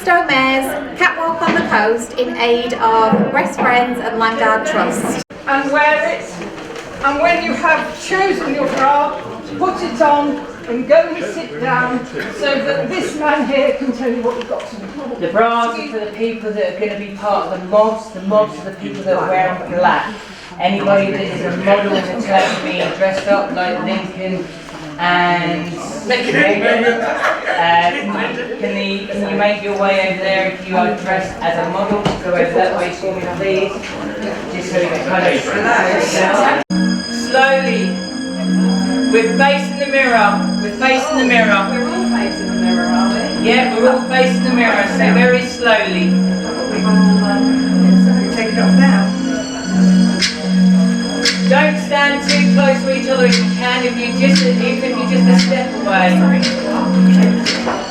Maidstone Mayor's Catwalk on the Coast in aid of Breast Friends and Landguard Trust. And wear it, and when you have chosen your bra, put it on and go and sit down so that this man here can tell you what you've got to do. The bras are for the people that are going to be part of the mobs. The mobs are the people that are wearing black. Anybody that is a model that's going to be dressed up like Lincoln and Megan. Can you make your way over there if you are dressed as a model? Go over that way for me, please. Just so we can kind of slowly. We're facing the mirror. We're facing the mirror. We're all facing the mirror, aren't we? Yeah, we're all facing the mirror. So very slowly. Take it off now. Don't stand too close to each other if you can. Even if you're just a step away.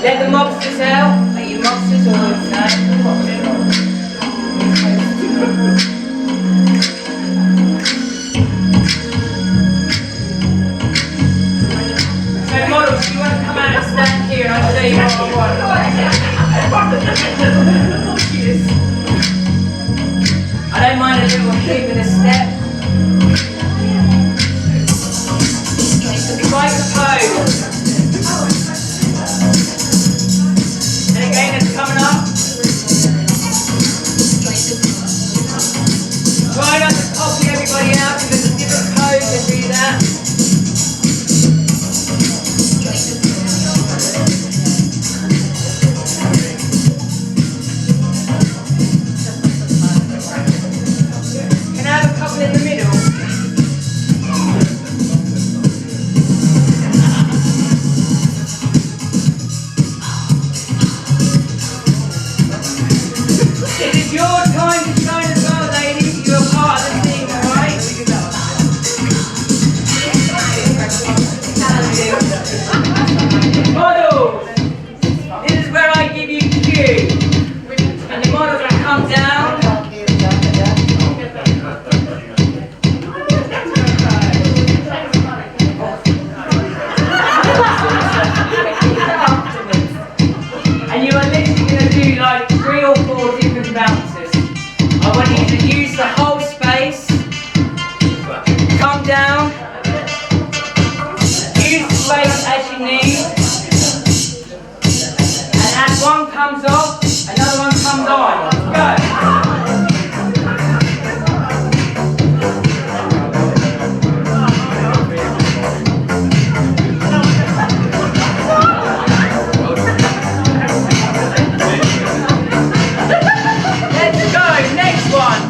Let the mobsters out. Are you mobsters or no? So models, you want to come out and stand here and I'll show you what I don't mind a little kick and a step. Try to pose. And again, it's coming up. Try not to copy everybody out because it's a different pose to do that. Can I have a couple in the middle? One comes off, another one comes on. Go. Let's go. Next one.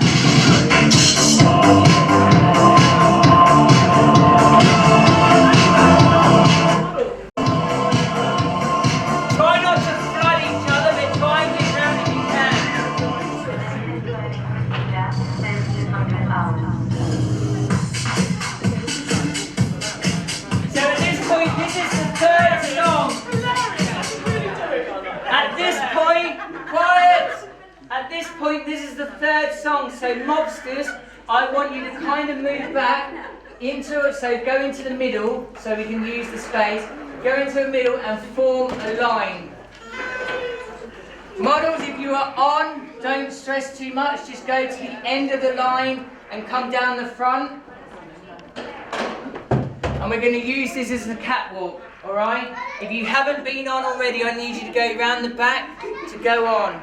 At this point, this is the third song, so mobsters, I want you to kind of move back into it, so go into the middle, so we can use the space, go into the middle and form a line. Models, if you are on, don't stress too much, just go to the end of the line and come down the front. And we're going to use this as the catwalk, alright? If you haven't been on already, I need you to go round the back to go on.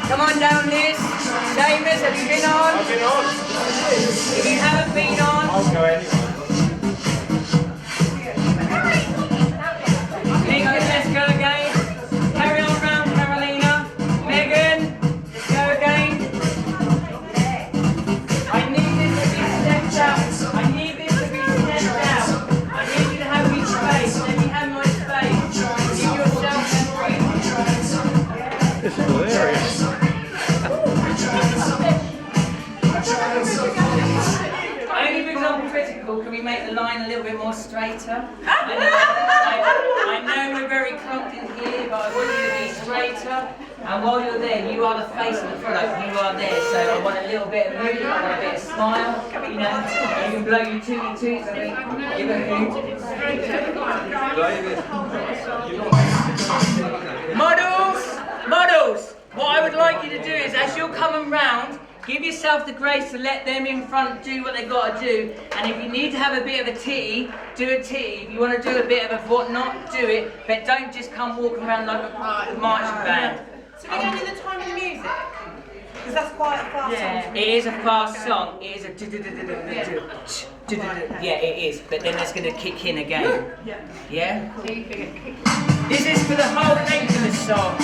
Come on down, Liz. Seamus, have you been on? I've been on. If you haven't been on, I'll go anyway. Lincoln, let's go again. Carry on round, Carolina. Megan, let's go again. I need this to be stepped out. I need this to be stepped out. I need you to have me space. Let me have my space. Give yourself free. This is hilarious. Only because I'm critical, can we make the line a little bit more straighter? I know we're very clumped in here, but I want you to be straighter. And while you're there, you are the face of the product. You are there, so I want a little bit of movement, I want a bit of smile. You know, you can blow your tooty toots. I mean, give a hoot. Models, what I would like you to do is, as you're coming round, give yourself the grace to let them in front do what they've got to do. And if you need to have a bit of a titty, do a titty. If you want to do a bit of a whatnot, do it. But don't just come walking around like a marching band. So we're going to the time of the music? Because that's quite a fast song. It is a fast song. It is a yeah, it is. But then it's going to kick in again. Yeah? This is for the whole length of the song.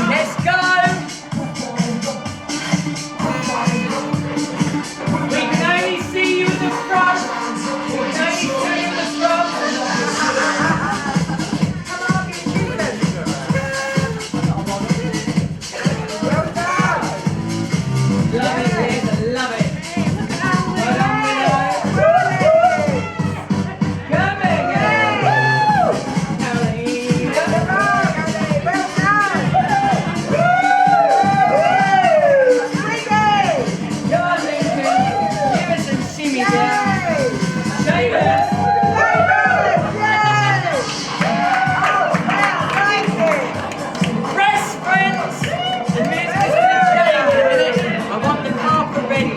Let's go! We can only see you in the front. We can only see you in the front. Love it, Liz, I love it. Well done, Willow. Come on, give us some shimmy down. Shameless. Press, friends. The music's going to change in a minute. I want the carpet ready.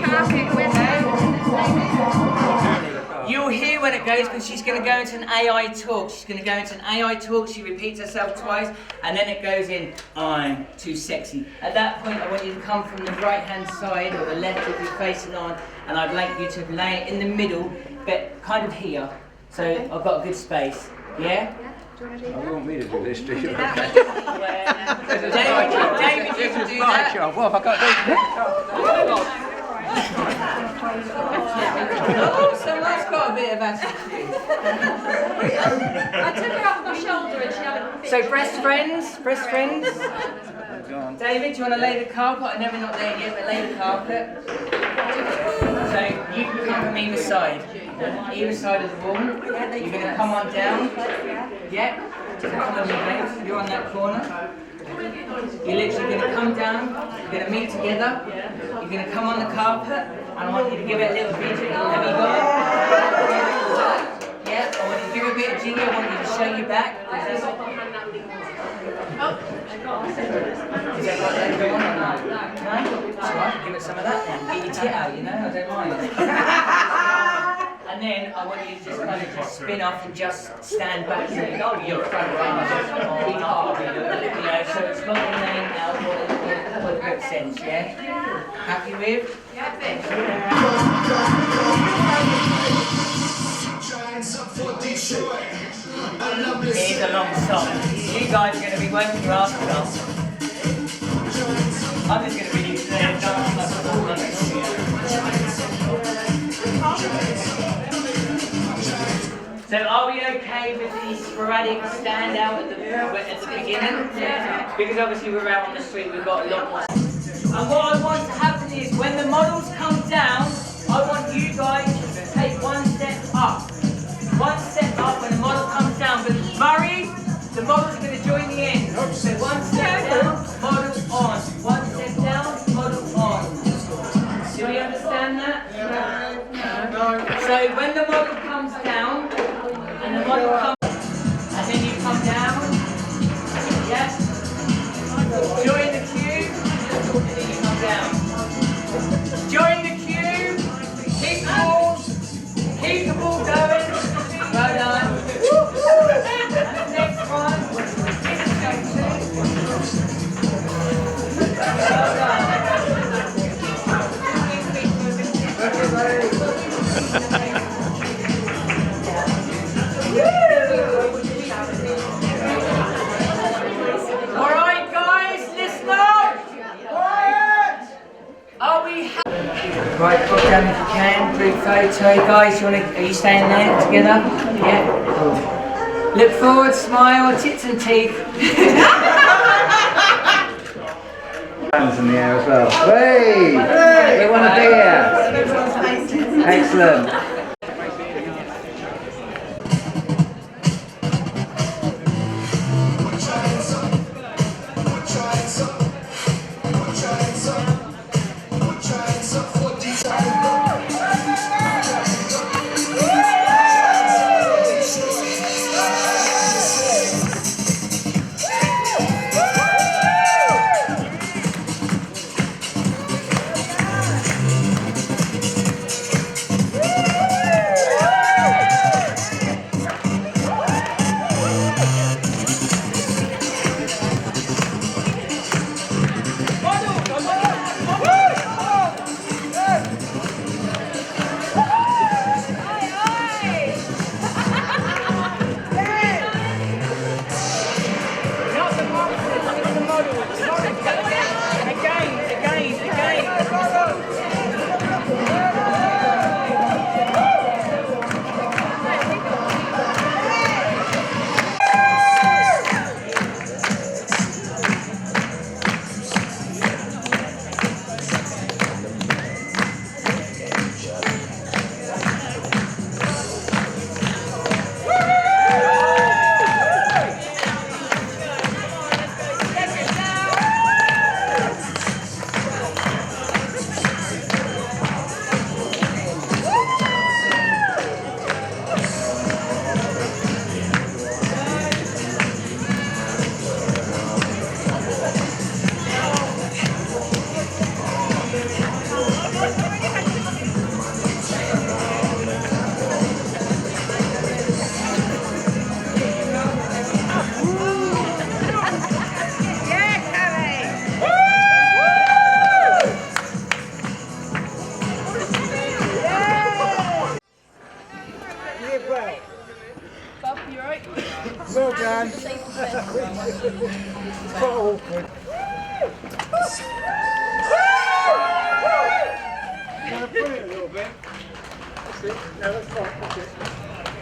You'll hear when it goes, because she's going to go into an AI talk. She's going to go into an AI talk. She repeats herself twice, and then it goes in, I'm too sexy. At that point, I want you to come from the right-hand side or the left if you're facing on, and I'd like you to lay it in the middle, but kind of here. So I've got a good space. Yeah? Oh, you want me to do this, do you? David, you can do that. What have I got to do? Oh, someone's got a bit of attitude. I took her off my shoulder and she hadn't. So, breast friends. David, do you want to lay the carpet? I know we're not there yet, but lay the carpet. So, you can come from either side of the wall. You're going to come on down. Yeah? Come on, you're on that corner. You're literally going to come down, you're going to meet together, you're going to come on the carpet, and I want you to give it a little bit. Have you got it? Yeah, I want you to give it a bit of jiggy, I want you to show your back. Is that got that going on or not? No? It's alright, give it some of that then. Get your tit out, you know, I don't mind. And then I want you to just kind of just spin off and just stand back and your front range big heart, you know, so it's got your name out for a good sense, yeah? Happy with? It is a long song. You guys are going to be working your ass off. I'm just going to be there dancing like a fool on it. So are we okay with the sporadic stand out at the beginning? Yeah. Because obviously we're out on the street, we've got a lot more. And what I want to happen is when the models come down, I want you guys to take one step up. One step up when the model comes down. But Murray, the model's going to join the end. So one step down, model on. One step down, model on. Do we understand that? No. So when the model comes down, and the model comes, and then you come down, yes, join the cube, and then you come down. Join the cube, keep the ball going, well done. And the next one, this is going to, well done. Alright guys, listen up! Are we right, put down if you can, group photo. Guys, are you staying there together? Yeah? Cool. Look forward, smile, tits and teeth. Hands in the air as well. Hey! We want to be here. Excellent.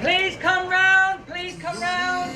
Please come round, please come round.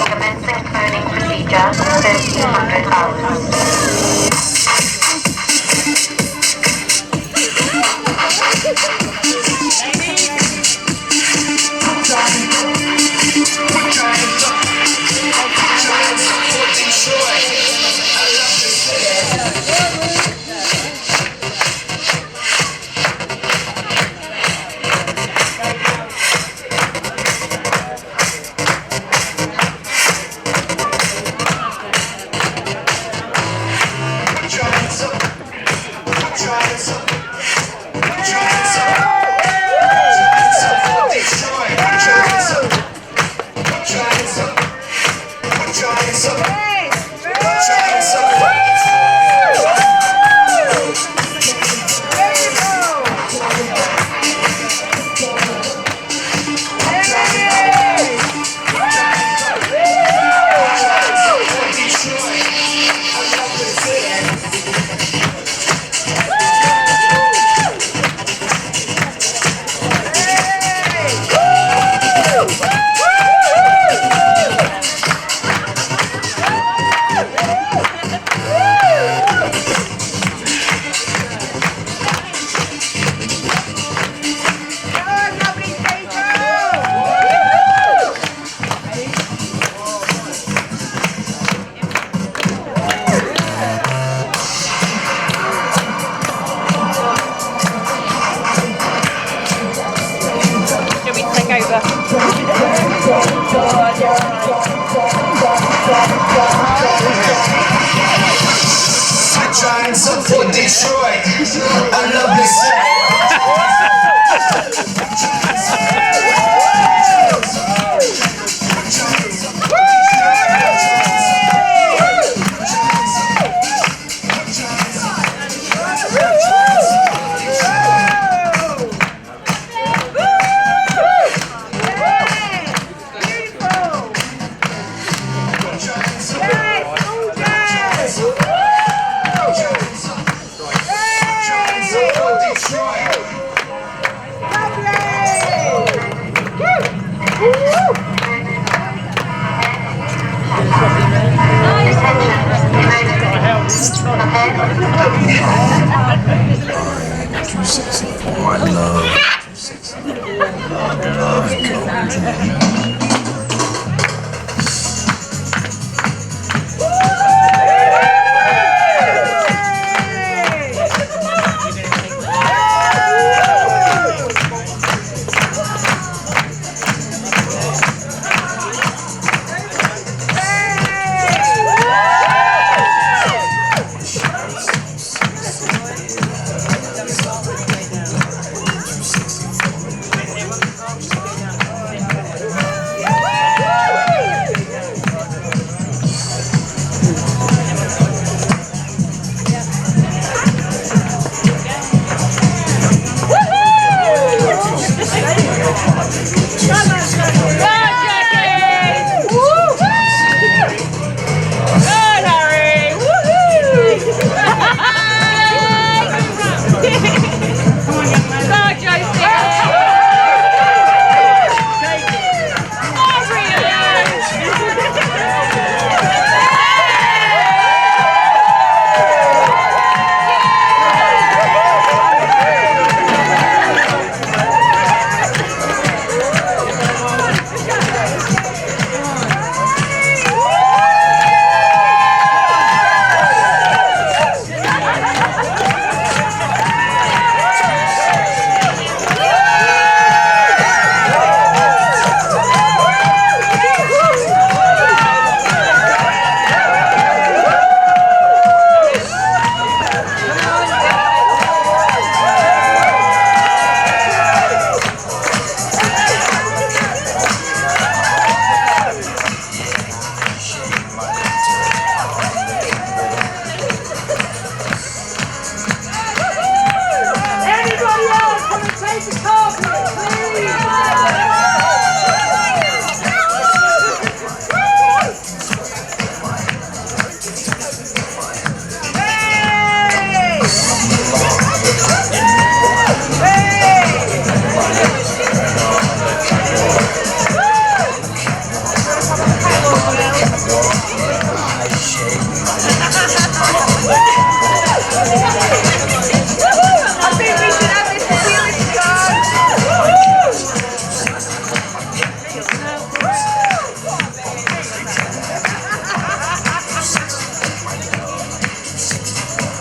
Commencing phoning procedure, 1300 hours. Trying something for Detroit, I love this city. Too sexy for my love. Too sexy for my love. Come to me.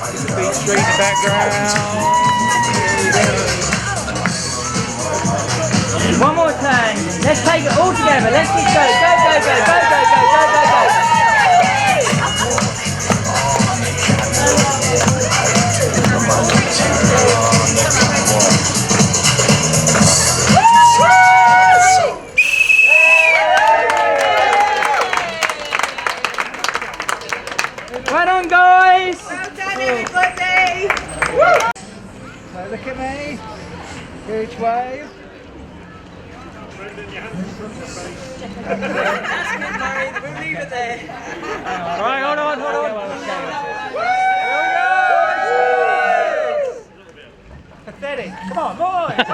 The Beach Street in the background. One more time. Let's take it all together. Let's just go. Go, go, go, go, go, go, go, go, go. Well done, guys. Well done, everybody. So look at me. Huge wave. We'll leave it there. Right, hold on, hold on. Pathetic. Come on, boys.